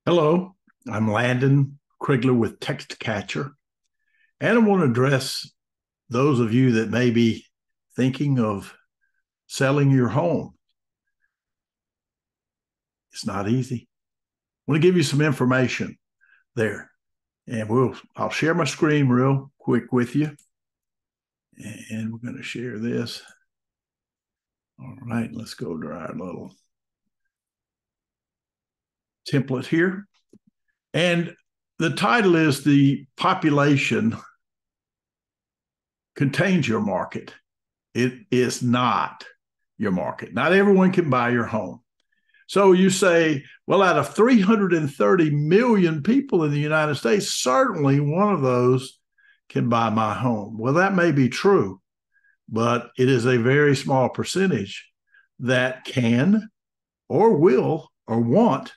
Hello, I'm Landon Krigler with TextCatcher, and I want to address those of you that may be thinking of selling your home. It's not easy. I want to give you some information there, and I'll share my screen real quick with you, and we're going to share this. All right, let's go to our little template here. And the title is The Population Contains Your Market. It is not your market. Not everyone can buy your home. So you say, well, out of 330 million people in the United States, certainly one of those can buy my home. Well, that may be true, but it is a very small percentage that can or will or want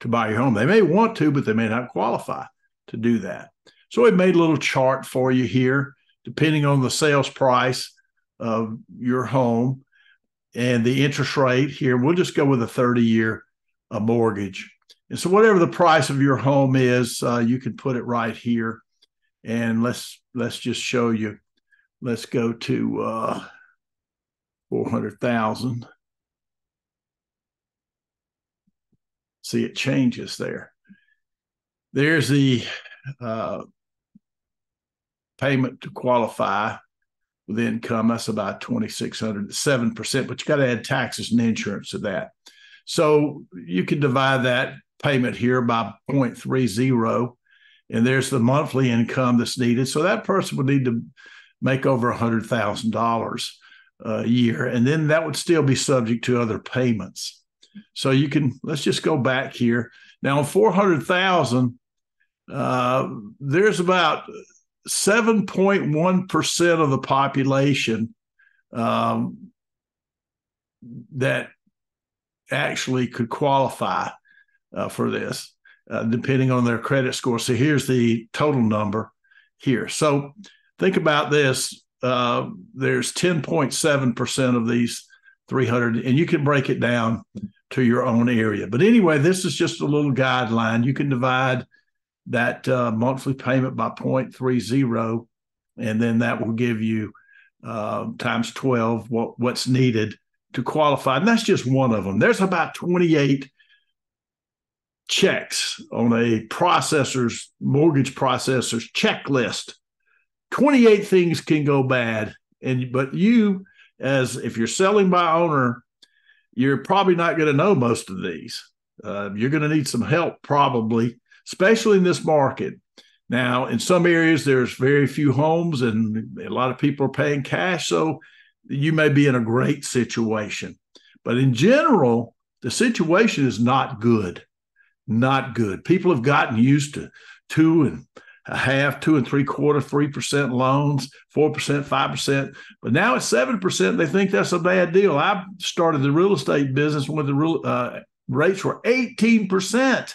to buy your home. They may want to, but they may not qualify to do that. So we made a little chart for you here, depending on the sales price of your home and the interest rate here. We'll just go with a 30-year mortgage. And so whatever the price of your home is, you can put it right here. And let's just show you. Let's go to 400,000. See, it changes there. There's the payment to qualify with income. That's about 2,600, 7%, but you got to add taxes and insurance to that. So you can divide that payment here by 0.30, and there's the monthly income that's needed. So that person would need to make over $100,000 a year, and then that would still be subject to other payments. So you can, let's just go back here. Now, 400,000, there's about 7.1% of the population that actually could qualify for this, depending on their credit score. So here's the total number here. So think about this. There's 10.7% of these 300, and you can break it down to your own area. But anyway, this is just a little guideline. You can divide that monthly payment by 0.30, and then that will give you times 12 what's needed to qualify. And that's just one of them. There's about 28 checks on a mortgage processor's checklist. 28 things can go bad. But you, as if you're selling by owner, you're probably not going to know most of these. You're going to need some help probably, especially in this market. Now, in some areas, there's very few homes and a lot of people are paying cash, so you may be in a great situation. But in general, the situation is not good. Not good. People have gotten used to 2.5%, 2.75%, 3% loans, 4%, 5%, but now it's 7%. They think that's a bad deal. I started the real estate business when the rates were 18%,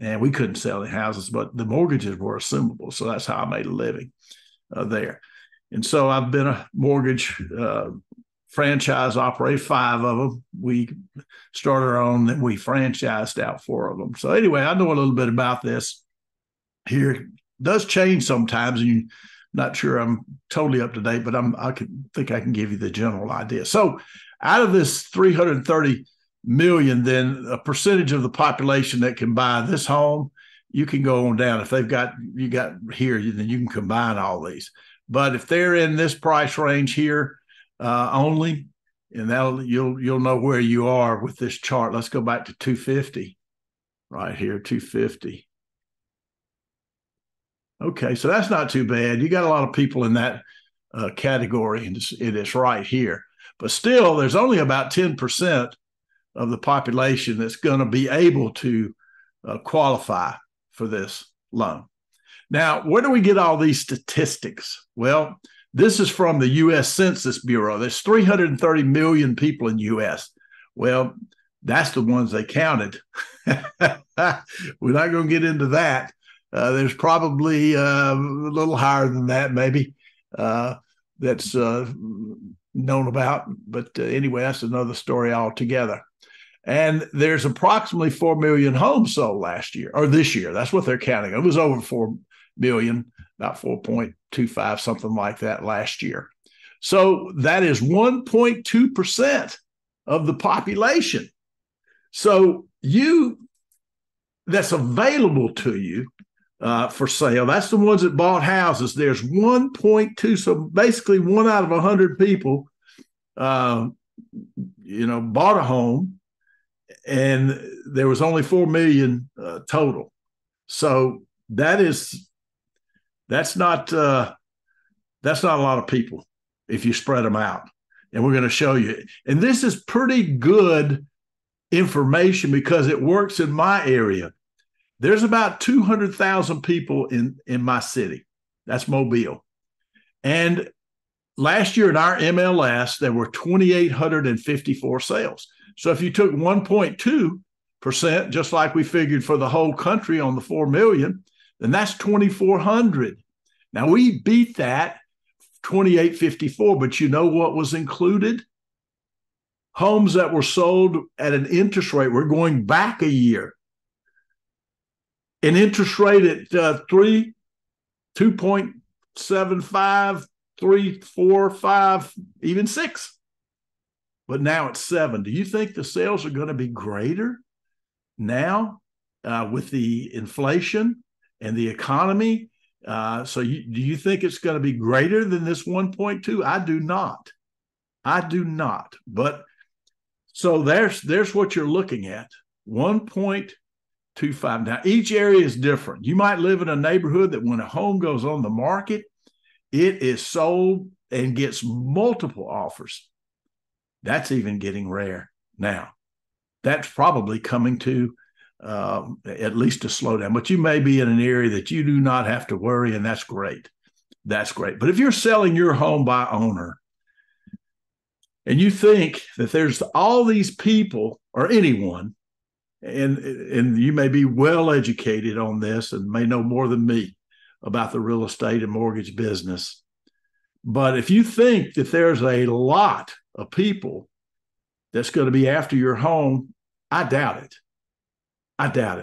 and we couldn't sell the houses, but the mortgages were assumable. So that's how I made a living there. And so I've been a mortgage franchise operator, 5 of them. We started our own, and we franchised out 4 of them. So anyway, I know a little bit about this here. It does change sometimes, and you're not sure I'm totally up to date, but I think I can give you the general idea. So out of this 330 million, then a percentage of the population that can buy this home, you can go on down. If you got here, then you can combine all these. But if they're in this price range here only, and you'll know where you are with this chart. Let's go back to 250 right here, 250. Okay, so that's not too bad. You got a lot of people in that category, and it is right here. But still, there's only about 10% of the population that's going to be able to qualify for this loan. Now, where do we get all these statistics? Well, this is from the U.S. Census Bureau. There's 330 million people in the U.S. Well, that's the ones they counted. We're not going to get into that. There's probably a little higher than that, maybe, that's known about. But anyway, that's another story altogether. And there's approximately 4 million homes sold last year or this year. That's what they're counting. It was over 4 million, about 4.25, something like that last year. So that is 1.2% of the population. So that's available to you for sale. That's the ones that bought houses. There's 1.2. So basically 1 out of 100 people, bought a home, and there was only 4 million total. So that's not a lot of people if you spread them out. And we're going to show you. And this is pretty good information because it works in my area. There's about 200,000 people in my city. That's Mobile. And last year in our MLS, there were 2,854 sales. So if you took 1.2%, just like we figured for the whole country on the 4 million, then that's 2,400. Now we beat that 2,854, but you know what was included? Homes that were sold at an interest rate. We're going back a year. An interest rate at 2.75, 3, 4, 5, even 6. But now it's 7. Do you think the sales are going to be greater now with the inflation and the economy? Do you think it's going to be greater than this 1.2? I do not. But so there's what you're looking at, 1.25. Now, each area is different. You might live in a neighborhood that when a home goes on the market, it is sold and gets multiple offers. That's even getting rare now. That's probably coming to at least a slowdown. But you may be in an area that you do not have to worry, and that's great. That's great. But if you're selling your home by owner, and you think that there's all these people or anyone, and you may be well educated on this and may know more than me about the real estate and mortgage business. But if you think that there's a lot of people that's going to be after your home, I doubt it.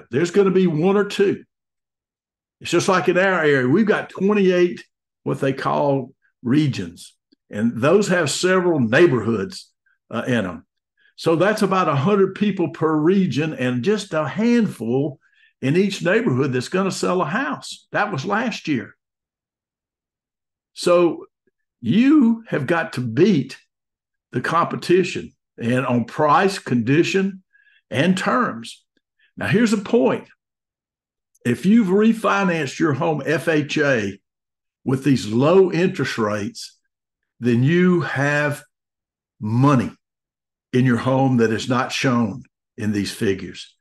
There's going to be 1 or 2. It's just like in our area. We've got 28 what they call regions, and those have several neighborhoods in them. So that's about 100 people per region and just a handful in each neighborhood that's going to sell a house. That was last year. So you have got to beat the competition and on price, condition, and terms. Now, here's a point. If you've refinanced your home FHA with these low interest rates, then you have money in your home that is not shown in these figures.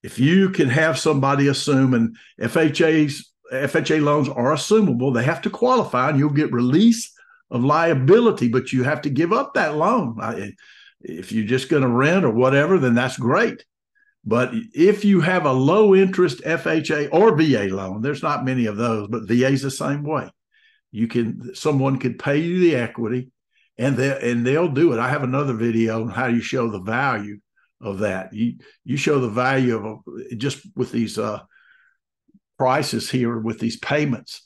If you can have somebody assume, and FHA loans are assumable, they have to qualify and you'll get release of liability, but you have to give up that loan. If you're just going to rent or whatever, then that's great. But if you have a low interest FHA or VA loan, there's not many of those, but VA is the same way. Someone could pay you the equity and they'll do it. I have another video on how you show the value of that. You show the value of just with these prices here, with these payments,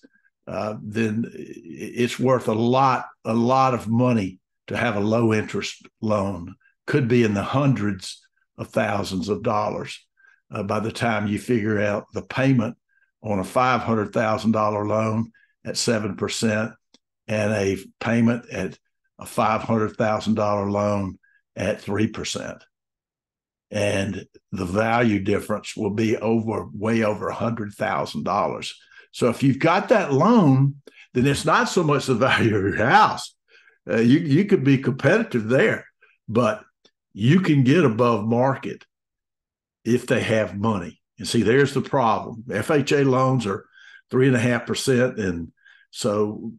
then it's worth a lot of money to have a low interest loan. Could be in the hundreds of thousands of dollars by the time you figure out the payment on a $500,000 loan at 7% and a payment at a $500,000 loan at 3%. And the value difference will be way over $100,000. So if you've got that loan, then it's not so much the value of your house. You could be competitive there, but you can get above market if they have money. And see, there's the problem. FHA loans are 3.5%. And so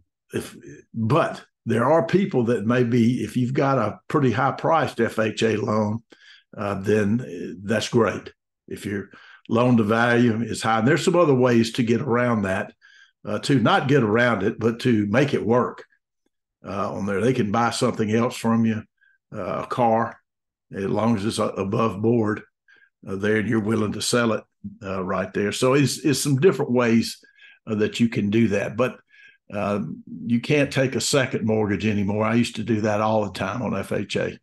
but there are people that may be, if you've got a pretty high priced FHA loan, then that's great. If your loan to value is high, and there's some other ways to get around that, to not get around it, but to make it work on there. They can buy something else from you, a car, as long as it's above board there and you're willing to sell it right there. So it's some different ways that you can do that. But you can't take a second mortgage anymore. I used to do that all the time on FHA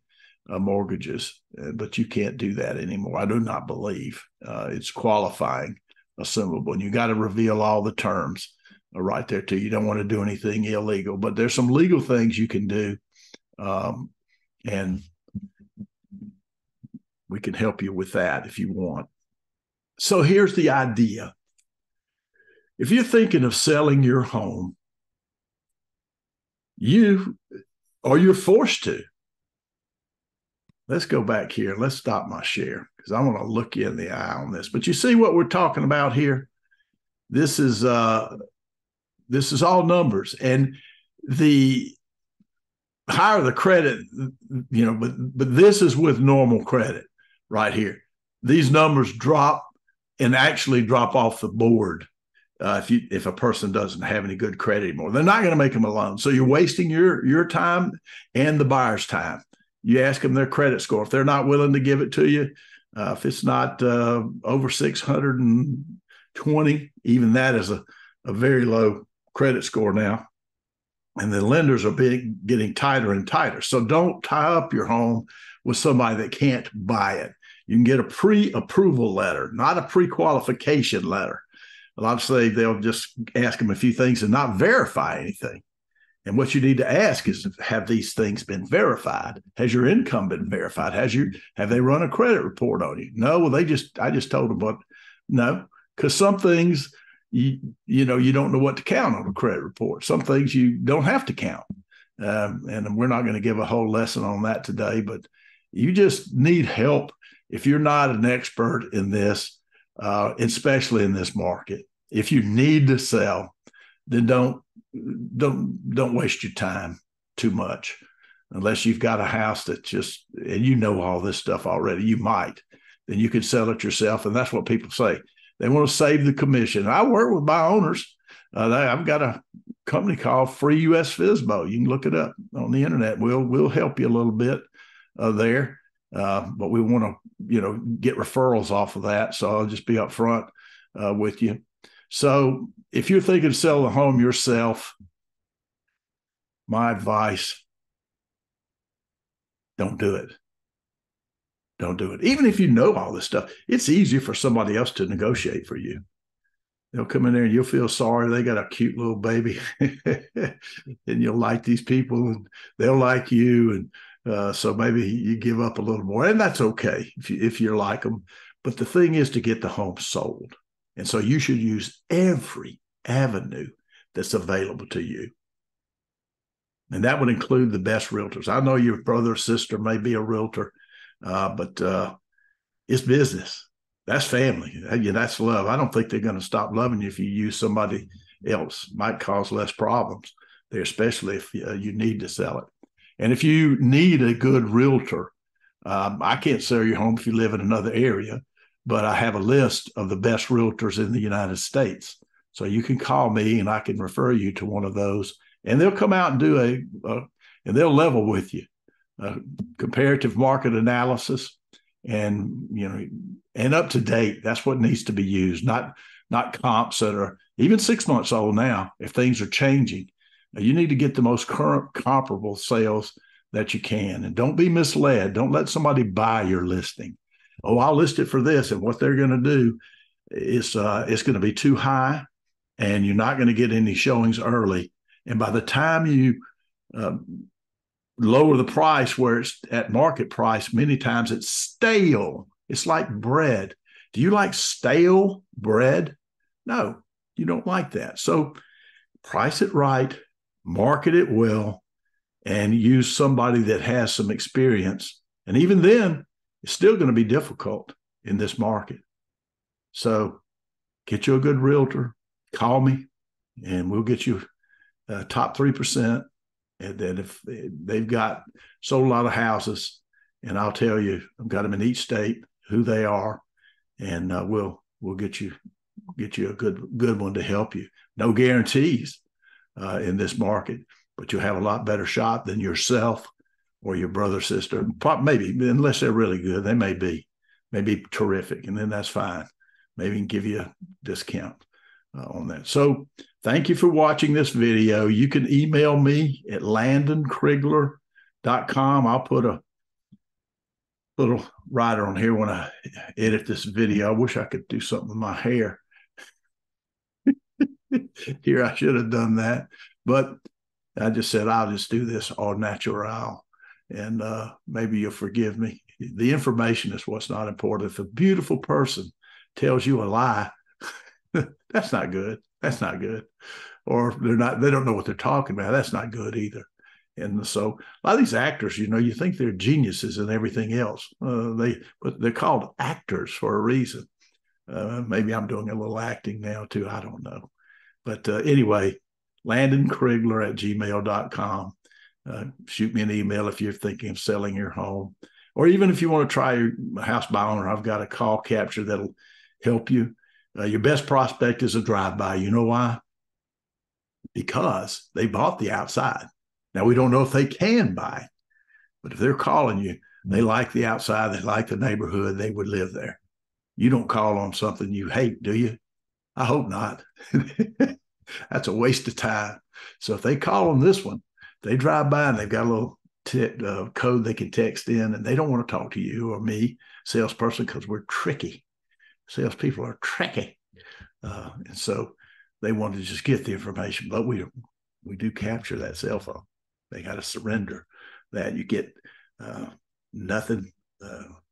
mortgages, but you can't do that anymore. I do not believe it's qualifying assumable, and you got to reveal all the terms right there too. You don't want to do anything illegal, but there's some legal things you can do, and we can help you with that if you want. So here's the idea. If you're thinking of selling your home, you're forced to. Let's go back here. Let's stop my share because I want to look you in the eye on this. But you see what we're talking about here? This is all numbers, and the higher the credit, but this is with normal credit right here. These numbers drop and actually drop off the board if a person doesn't have any good credit anymore. They're not going to make them a loan. So you're wasting your time and the buyer's time. You ask them their credit score. If they're not willing to give it to you, if it's not over 620, even that is a very low credit score now. And the lenders are getting tighter and tighter. So don't tie up your home with somebody that can't buy it. You can get a pre-approval letter, not a pre-qualification letter. A lot of say they'll just ask them a few things and not verify anything. And what you need to ask is, have these things been verified? Has your income been verified? Have they run a credit report on you? No, well, I just told them, but no, because some things you don't know what to count on a credit report. Some things you don't have to count. And we're not going to give a whole lesson on that today, but you just need help if you're not an expert in this, especially in this market. If you need to sell, then don't waste your time too much, unless you've got a house that and you know all this stuff already. You might, then you can sell it yourself. And that's what people say. They want to save the commission. I work with my owners. I've got a company called Free US FSBO. You can look it up on the internet. We'll help you a little bit there. But we want to, get referrals off of that. So I'll just be upfront with you. So if you're thinking of selling a home yourself, my advice, don't do it. Don't do it. Even if you know all this stuff, it's easier for somebody else to negotiate for you. They'll come in there and you'll feel sorry. They got a cute little baby and you'll like these people and they'll like you. And so maybe you give up a little more, and that's okay if you like them. But the thing is to get the home sold. And so you should use every avenue that's available to you. And that would include the best realtors. I know your brother or sister may be a realtor, but it's business. That's family. That's love. I don't think they're going to stop loving you if you use somebody else. Might cause less problems there, especially if you need to sell it. And if you need a good realtor, I can't sell your home if you live in another area, but I have a list of the best realtors in the United States. So you can call me and I can refer you to one of those, and they'll come out and do and they'll level with you, comparative market analysis, and and up to date. That's what needs to be used, not comps that are even 6 months old now. If things are changing, you need to get the most current comparable sales that you can, and don't be misled. Don't let somebody buy your listing. Oh, I'll list it for this, and what they're going to do is it's going to be too high, and you're not going to get any showings early. And by the time you lower the price where it's at market price, many times it's stale. It's like bread. Do you like stale bread? No, you don't like that. So price it right, market it well, and use somebody that has some experience. And even then, it's still going to be difficult in this market. So get you a good realtor, call me, and we'll get you top 3%. And then if they've got sold a lot of houses, and I'll tell you, I've got them in each state, who they are, and we'll get you a good one to help you. No guarantees in this market, but you'll have a lot better shot than yourself or your brother, sister. Maybe, unless they're really good, they may be terrific, and then that's fine. Maybe can give you a discount on that. So thank you for watching this video. You can email me at landonkrigler.com. I'll put a little rider on here when I edit this video. I wish I could do something with my hair. Here, I should have done that, but I just said I'll just do this au natural, and maybe you'll forgive me. The information is what's not important. If a beautiful person tells you a lie, that's not good. That's not good. Or they don't know what they're talking about. That's not good either. And so a lot of these actors, you think they're geniuses and everything else. But they're called actors for a reason. Maybe I'm doing a little acting now too. I don't know. But anyway, LandonKrigler@gmail.com. Shoot me an email if you're thinking of selling your home. Or even if you want to try your house by owner, I've got a call capture that'll help you. Your best prospect is a drive-by. You know why? Because they bought the outside. Now, we don't know if they can buy, but if they're calling you, they like the outside, they like the neighborhood, they would live there. You don't call on something you hate, do you? I hope not. That's a waste of time. So if they call on this one, they drive by and they've got a little code they can text in, and they don't want to talk to you or me, salesperson, because we're tricky. Salespeople are tricky. And so they want to just get the information, but we do capture that cell phone. They got to surrender that. You get nothing,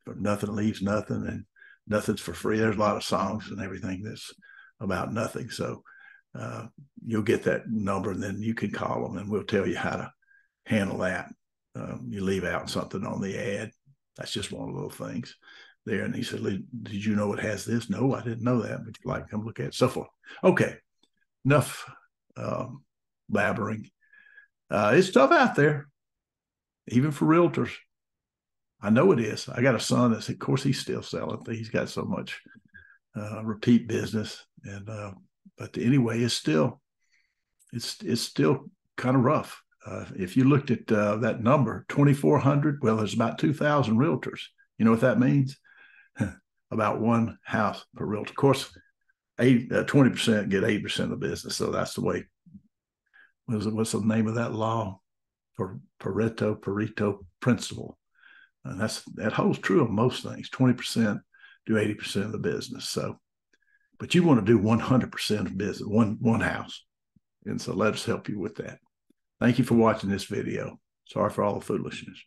nothing leaves nothing, and nothing's for free. There's a lot of songs and everything that's about nothing. So you'll get that number, and then you can call them, and we'll tell you how to handle that. You leave out something on the ad. That's just one of the little things there. And he said, did you know it has this? No, I didn't know that, but you'd like to come look at it. So forth. Okay, enough blabbering. It's tough out there, even for realtors. I know it is. I got a son that's, of course, he's still selling. He's got so much repeat business, and but anyway, it's still kind of rough. If you looked at that number, 2,400, well, there's about 2,000 realtors. You know what that means? About one house per realtor. Of course, 20% get 80% of the business. So that's the way. What's the name of that law? Pareto principle. And that holds true of most things. 20% do 80% of the business. So, but you want to do 100% of business, one house. And so let us help you with that. Thank you for watching this video. Sorry for all the foolishness.